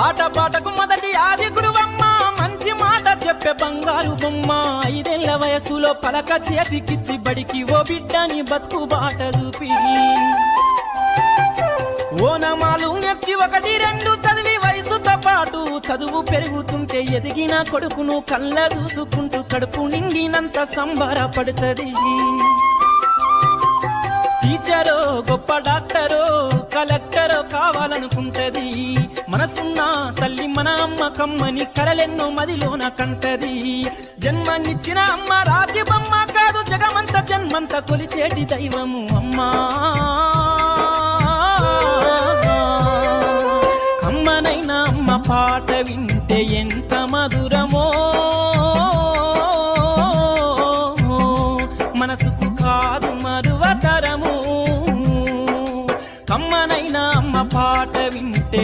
ఆటపాటకు మొదటి ఆది గురువమ్మ మంచి మాట చెప్పే బంగారు బొమ్మ 5 ఏళ్ల వయసులో పలక చేతికిచ్చి బడికి ఓ బిడ్డని బతుకు బాట చూపి ఓనమాలు నేర్చి 1, 2 చదివి వయసుతో పాటు చదువు పెరుగుతుంటే ఎదిగిన కొడుకును కళ్ళ చూసుకుంటూ కడుపు నిండినంత సంబరపడుతుంది టీచరో గొప్ప డాక్టరో కలెక్టరో కావాలనుకుంటది మనసున్న తల్లి మన అమ్మ కమ్మని కలలెన్నో మదిలోన కంటది జన్మనిచ్చిన అమ్మ రాతి బొమ్మ కాదు జగమంత జన్మంత కొలిచేటి దైవము అమ్మా కమ్మనైనా అమ్మ పాట వింటే ఎంత మధురమో మనసుకు కాదు మరువతరము కమ్మనైనా అమ్మ పాట వింటే